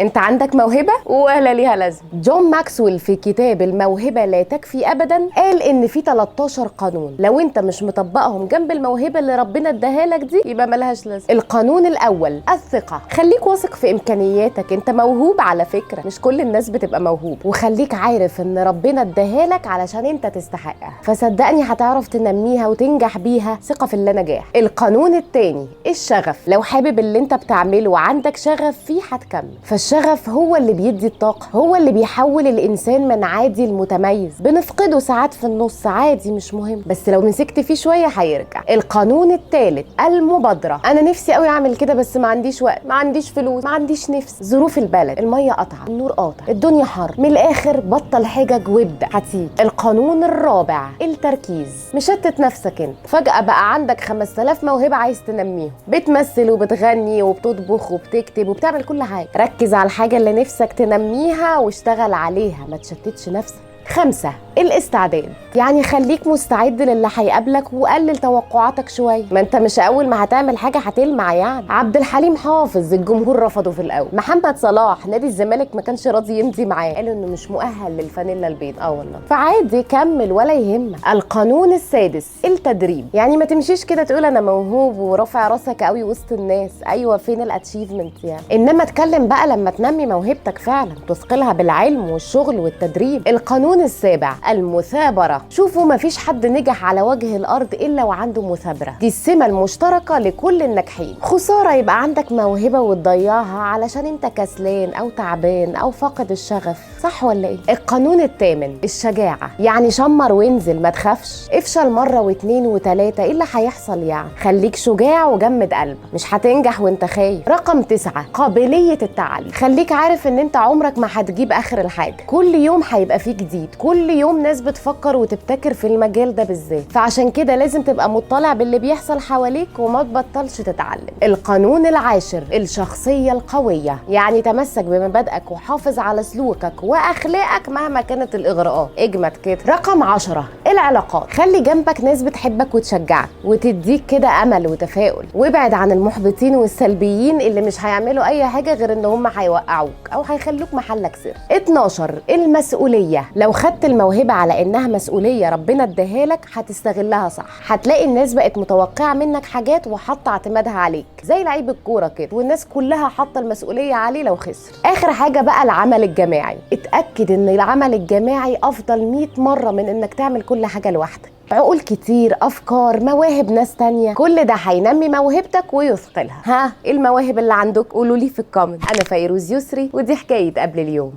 انت عندك موهبة ولا ليها لازمة. جون ماكسويل في كتاب الموهبة لا تكفي ابدا قال ان في 13 قانون لو انت مش مطبقهم جنب الموهبة اللي ربنا اداها لك دي يبقى ملهاش لازمة. القانون الاول الثقة، خليك واثق في امكانياتك، انت موهوب على فكرة، مش كل الناس بتبقى موهوب، وخليك عارف ان ربنا اداها لك علشان انت تستحقها، فصدقني هتعرف تنميها وتنجح بيها. ثقة في النجاح. القانون التاني الشغف، لو حابب اللي انت بتعمله وعندك شغف فيه هتكمل، فالشغف هو اللي بيدي الطاقة، هو اللي بيحول الانسان من عادي لمتميز. بنفقده ساعات في النص عادي مش مهم، بس لو مسكت فيه شوية هيرجع. القانون الثالث المبادرة، انا نفسي قوي اعمل كده بس ما عنديش وقت، ما عنديش فلوس، ما عنديش نفس، ظروف البلد، المية قطعة، النور قاطع، الدنيا حر، من الاخر بطل حجج وابدأ هتيجي. القانون الرابع التركيز، مشتت نفسك انت، فجأة بقى عندك 5000 موهبة عايز تنميهم، بتمثل وبتغني وبتطبخ وبتكتب وبتعمل كل حاجة. ركز على الحاجة اللي نفسك تنميها واشتغل عليها، ما تشتتش نفسك. 5 الاستعداد، يعني خليك مستعد للي هيقابلك وقلل توقعاتك شويه، ما انت مش اول ما هتعمل حاجه هتلمع يعني. عبد الحليم حافظ الجمهور رفضه في الاول، محمد صلاح نادي الزمالك ما كانش راضي يمضي معاه، قالوا انه مش مؤهل للفانيلا البيضاء والله، فعادي كمل ولا يهمك. القانون السادس التدريب، يعني ما تمشيش كده تقول انا موهوب ورافع راسك قوي وسط الناس، ايوه فين الاتشيفمنت يعني، انما اتكلم بقى لما تنمي موهبتك فعلا تثقلها بالعلم والشغل والتدريب. القانون السابع المثابرة، شوفوا مفيش حد نجح على وجه الأرض إلا وعنده مثابرة، دي السمة المشتركة لكل الناجحين. خسارة يبقى عندك موهبة وتضيعها علشان انت كسلان أو تعبان أو فاقد الشغف، صح ولا ايه؟ القانون الثامن الشجاعة، يعني شمر وانزل ما تخافش، افشل مرة واثنين وثلاثة، ايه اللي هيحصل يعني؟ خليك شجاع وجمد قلبك، مش هتنجح وانت خايف. رقم 9 قابلية التعلم، خليك عارف ان انت عمرك ما هتجيب آخر الحاجة، كل يوم هيبقى فيه جديد، كل يوم ناس بتفكر وتبتكر في المجال ده بالذات، فعشان كده لازم تبقى مطلع باللي بيحصل حواليك وما تبطلش تتعلم. القانون العاشر الشخصية القوية، يعني تمسك بمبادئك وحافظ على سلوكك واخلاقك مهما كانت الاغراءات، اجمد كده. رقم 10 العلاقات، خلي جنبك ناس بتحبك وتشجعك وتديك كده امل وتفاؤل، وابعد عن المحبطين والسلبيين اللي مش هيعملوا اي حاجة غير ان هم هيوقعوك او هيخلوك محلك سر. 12 المسؤولية، لو خدت الموهبة على انها مسؤولية ربنا اداها لك هتستغلها صح، هتلاقي الناس بقت متوقعة منك حاجات وحاطة اعتمادها عليك زي لعيب الكورة كده، والناس كلها حاطة المسؤولية عليه لو خسر. اخر حاجة بقى العمل الجماعي، اتأكد ان العمل الجماعي افضل 100 مرة من انك تعمل كل حاجة لوحدك، عقول كتير، افكار، مواهب ناس تانية، كل ده هينمي موهبتك ويثقلها. ها ايه المواهب اللي عندك؟ قولوا لي في الكومنت. انا فيروز يسري ودي حكاية قبل اليوم.